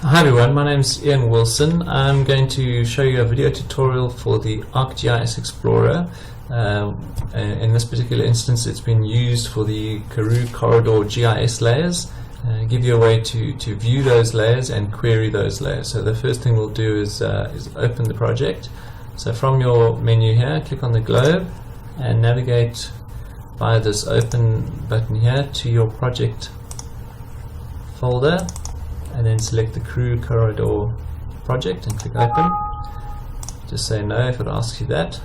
Hi everyone, my name is Ian Wilson. I'm going to show you a video tutorial for the ArcGIS Explorer. In this particular instance, it's been used for the Karoo Corridor GIS layers. Give you a way to view those layers and query those layers. So the first thing we'll do is open the project. So from your menu here, click on the globe and navigate via this open button here to your project folder, and then select the Karoo Corridor project and click open. Just say no if it asks you that.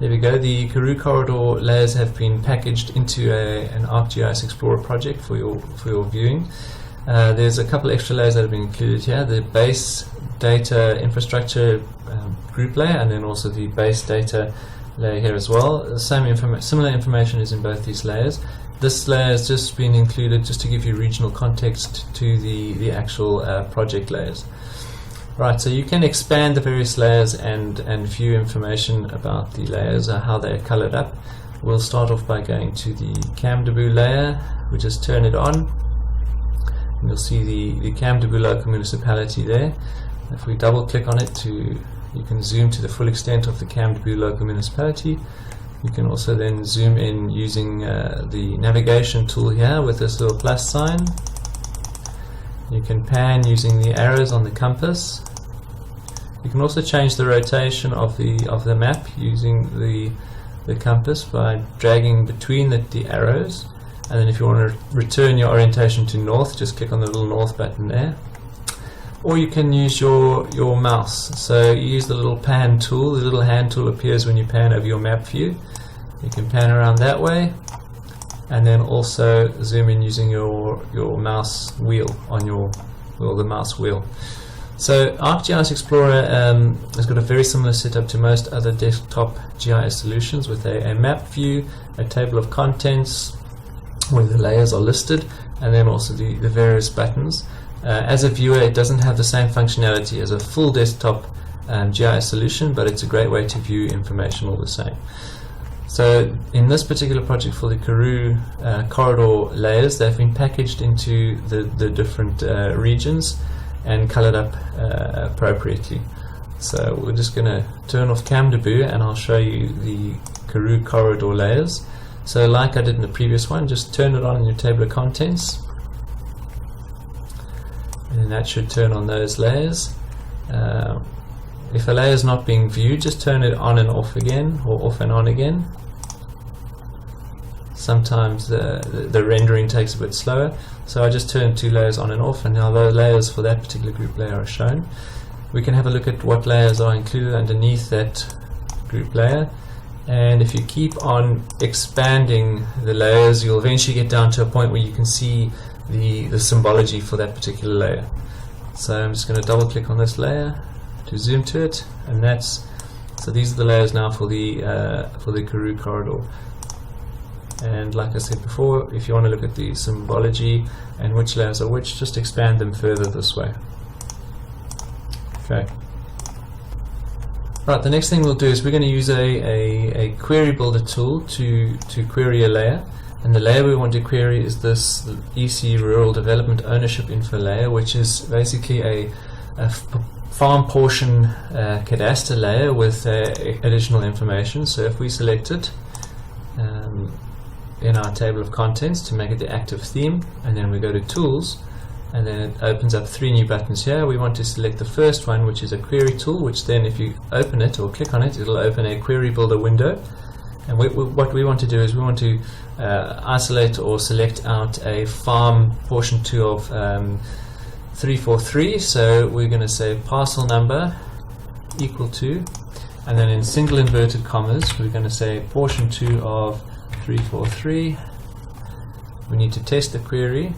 There we go, the Karoo Corridor layers have been packaged into an ArcGIS Explorer project for your viewing. There's a couple extra layers that have been included here, the base data infrastructure group layer, and then also the base data layer here as well. Similar information is in both these layers. This layer has just been included just to give you regional context to the actual project layers. Right, so you can expand the various layers and view information about the layers, how they are colored up. We'll start off by going to the Kamdaboo layer. We just turn it on, and you'll see the Kamdaboo local municipality there. If we double click on it, you can zoom to the full extent of the Kamdaboo local municipality. You can also then zoom in using the navigation tool here with this little plus sign. You can pan using the arrows on the compass. You can also change the rotation of the map using the compass by dragging between the arrows. And then if you want to return your orientation to north, just click on the little north button there. Or you can use your mouse. So you use the little pan tool. The little hand tool appears when you pan over your map view. You can pan around that way, and then also zoom in using your mouse wheel on the mouse wheel. So ArcGIS Explorer has got a very similar setup to most other desktop GIS solutions, with a map view, a table of contents where the layers are listed, and then also the various buttons. As a viewer, it doesn't have the same functionality as a full desktop GIS solution, but it's a great way to view information all the same. So in this particular project for the Karoo Corridor layers, they've been packaged into the different regions and colored up appropriately. So we're just going to turn off Kamdaboo and I'll show you the Karoo Corridor layers. So like I did in the previous one, just turn it on in your table of contents, and that should turn on those layers. If a layer is not being viewed, just turn it on and off again, or off and on again. Sometimes the rendering takes a bit slower, so I just turned two layers on and off, and now those layers for that particular group layer are shown. We can have a look at what layers are included underneath that group layer, and if you keep on expanding the layers, you'll eventually get down to a point where you can see the symbology for that particular layer. So I'm just going to double click on this layer to zoom to it, and so these are the layers now for the Karoo Corridor. And like I said before, if you want to look at the symbology and which layers are which, just expand them further this way. Okay. Right, the next thing we'll do is we're going to use a query builder tool to query a layer. And the layer we want to query is this EC Rural Development Ownership Info layer, which is basically a farm portion cadastre layer with additional information. So if we select it in our table of contents to make it the active theme, and then we go to tools, and then it opens up three new buttons here. We want to select the first one, which is a query tool, which then if you open it or click on it, it'll open a query builder window. And what we want to do is we want to isolate or select out a farm portion 2 of 343. So we're going to say parcel number equal to, and then in single inverted commas we're going to say portion 2 of 343. We need to test the query.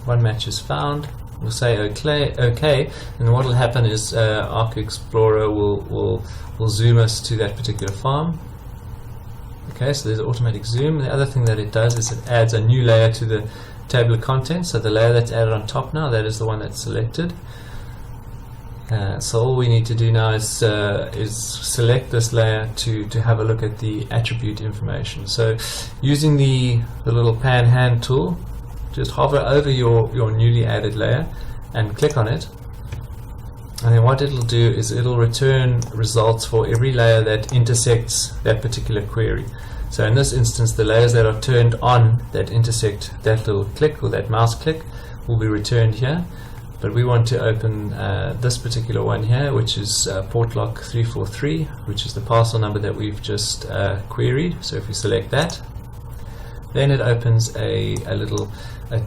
One match is found. We'll say OK, and what will happen is Arc Explorer will zoom us to that particular farm. Okay, so there's an automatic zoom. The other thing that it does is it adds a new layer to the table of contents. So the layer that's added on top now, that is the one that's selected. So all we need to do now is select this layer to have a look at the attribute information. So using the little pan hand tool, just hover over your newly added layer and click on it, and then what it'll do is it'll return results for every layer that intersects that particular query. So in this instance, the layers that are turned on that intersect that little click or that mouse click will be returned here. But we want to open this particular one here, which is port lock 343, which is the parcel number that we've just queried. So if we select that, then it opens a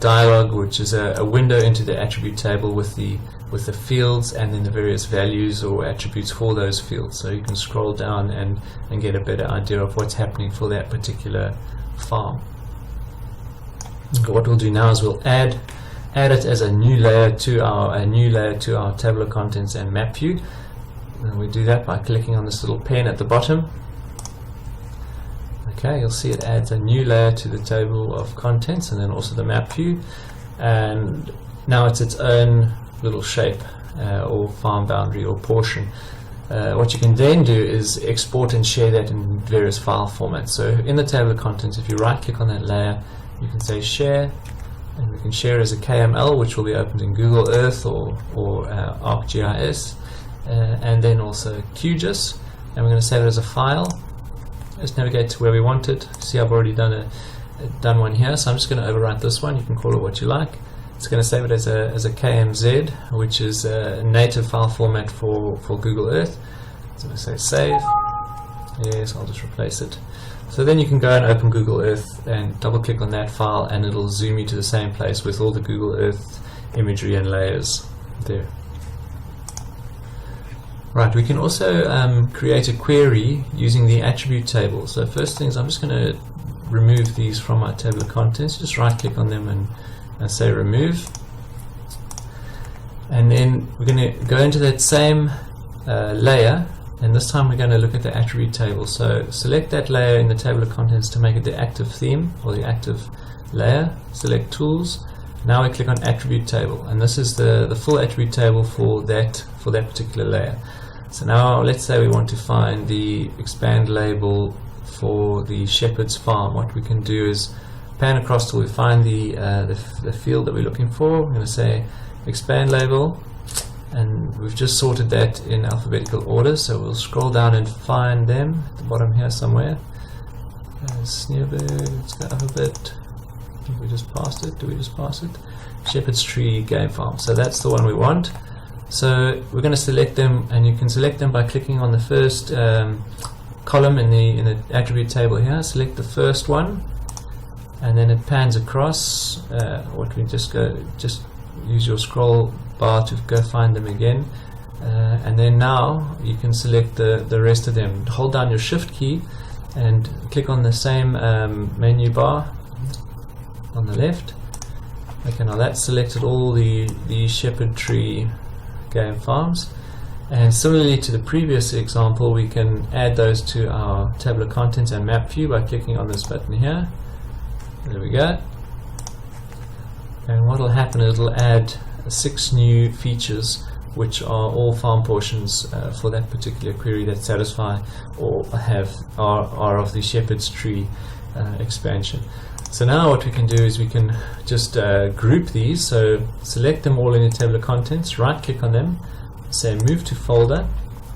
dialog, which is a window into the attribute table with the fields and then the various values or attributes for those fields. So you can scroll down and get a better idea of what's happening for that particular farm. Okay, what we'll do now is we'll add it as a new layer to our table of contents and map view. And we do that by clicking on this little pen at the bottom. Okay, you'll see it adds a new layer to the table of contents and then also the map view, and now it's its own little shape or farm boundary or portion. What you can then do is export and share that in various file formats. So in the table of contents, if you right click on that layer, you can say share, and we can share it as a KML, which will be opened in Google Earth or ArcGIS, and then also QGIS, and we're going to save it as a file. Let's navigate to where we want it. See, I've already done one here, so I'm just going to overwrite this one. You can call it what you like. It's going to save it as a KMZ, which is a native file format for Google Earth. So I'm going to say save. Yes, I'll just replace it. So then you can go and open Google Earth and double click on that file, and it'll zoom you to the same place with all the Google Earth imagery and layers there. Right, we can also create a query using the attribute table. So first things, I'm just going to remove these from my table of contents. Just right click on them and say remove. And then we're going to go into that same layer, and this time we're going to look at the attribute table. So select that layer in the table of contents to make it the active theme or the active layer. Select tools. Now we click on attribute table, and this is the full attribute table for that particular layer. So now let's say we want to find the expand label for the shepherd's farm. What we can do is pan across till we find the field that we're looking for. We're going to say expand label, and we've just sorted that in alphabetical order, so we'll scroll down and find them at the bottom here somewhere. Sneerbird, let's go up a bit. I think we just passed it. Did we just pass it? Shepherd's Tree Game Farm. So that's the one we want. So we're going to select them, and you can select them by clicking on the first column in the attribute table here. Select the first one, and then it pans across. What we just use your scroll bar to go find them again, and then now you can select the rest of them. Hold down your shift key and click on the same menu bar on the left. Okay, now that's selected all the Shepherd Tree Game Farms, and similarly to the previous example, we can add those to our table of contents and map view by clicking on this button here. There we go. And what will happen is it'll add 6 new features, which are all farm portions for that particular query that satisfy or are of the Shepherd's Tree expansion. So now what we can do is we can just group these. So select them all in the table of contents, right click on them, say move to folder.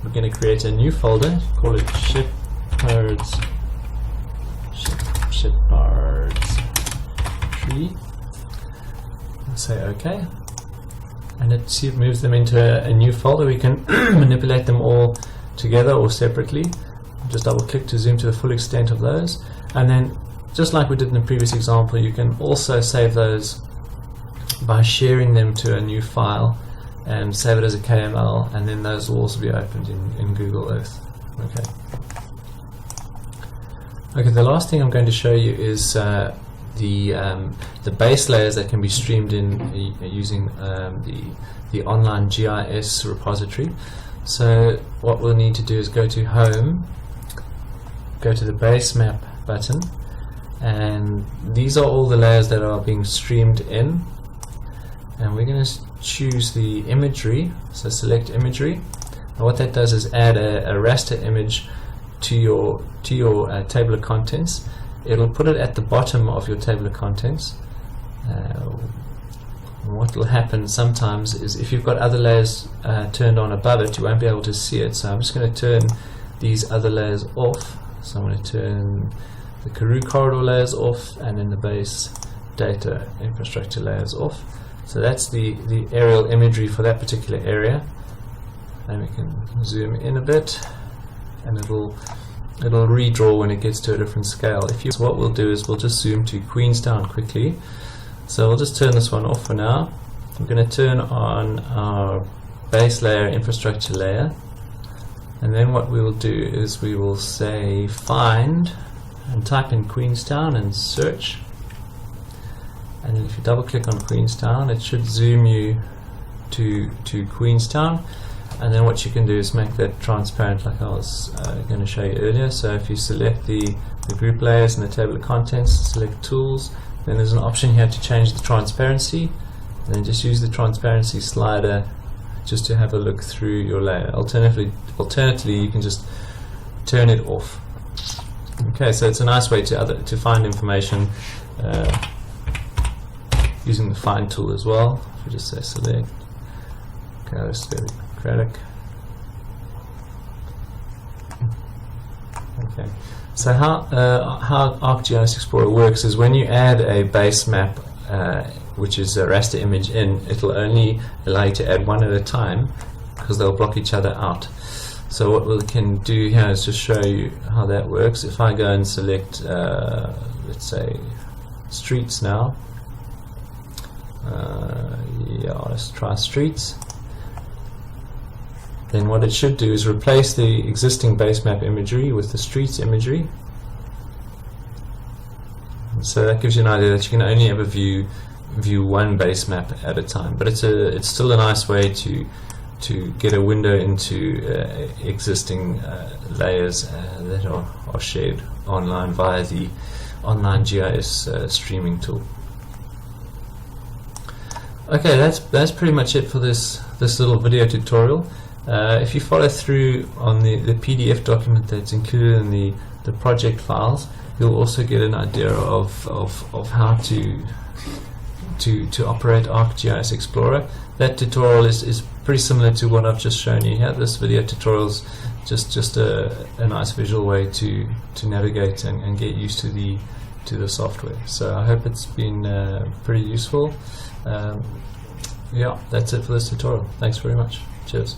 We're going to create a new folder, call it Shepherd's Tree. Say OK, and it moves them into a new folder. We can manipulate them all together or separately. Just double click to zoom to the full extent of those, and then just like we did in the previous example, you can also save those by sharing them to a new file and save it as a KML, and then those will also be opened in Google Earth. Okay, the last thing I'm going to show you is the base layers that can be streamed in using the online GIS repository. So what we'll need to do is go to Home, go to the Base Map button, and these are all the layers that are being streamed in, and we're going to choose the imagery. So select imagery, and what that does is add a raster image to your table of contents. It'll put it at the bottom of your table of contents, what will happen sometimes is if you've got other layers turned on above it, you won't be able to see it. So I'm just going to turn these other layers off. So I'm going to turn the Karoo Corridor layers off, and then the base data infrastructure layers off. So that's the aerial imagery for that particular area. And we can zoom in a bit, and it'll redraw when it gets to a different scale. So what we'll do is we'll just zoom to Queenstown quickly. So we'll just turn this one off for now. I'm going to turn on our base layer infrastructure layer, and then what we will do is we will say find and type in Queenstown and search. And if you double click on Queenstown, it should zoom you to Queenstown. And then what you can do is make that transparent, like I was going to show you earlier. So if you select the group layers and the table of contents, select tools, then there's an option here to change the transparency, and then just use the transparency slider just to have a look through your layer. Alternatively, you can just turn it off. Okay, so it's a nice way to find information using the find tool as well. If we just say select, okay, let's go to Craddock. Okay, so how ArcGIS Explorer works is when you add a base map, which is a raster image in, it'll only allow you to add one at a time because they'll block each other out. So what we can do here is just show you how that works. If I go and select, let's say, streets now. Yeah, let's try streets. Then what it should do is replace the existing base map imagery with the streets imagery. So that gives you an idea that you can only ever view one base map at a time. But it's still a nice way to get a window into existing layers that are shared online via the online GIS streaming tool. Okay, that's pretty much it for this little video tutorial. If you follow through on the PDF document that's included in the project files, you'll also get an idea of how to operate ArcGIS Explorer. That tutorial is pretty similar to what I've just shown you here. This video tutorial is just a nice visual way to navigate and get used to the software. So I hope it's been pretty useful. Yeah, that's it for this tutorial. Thanks very much. Cheers.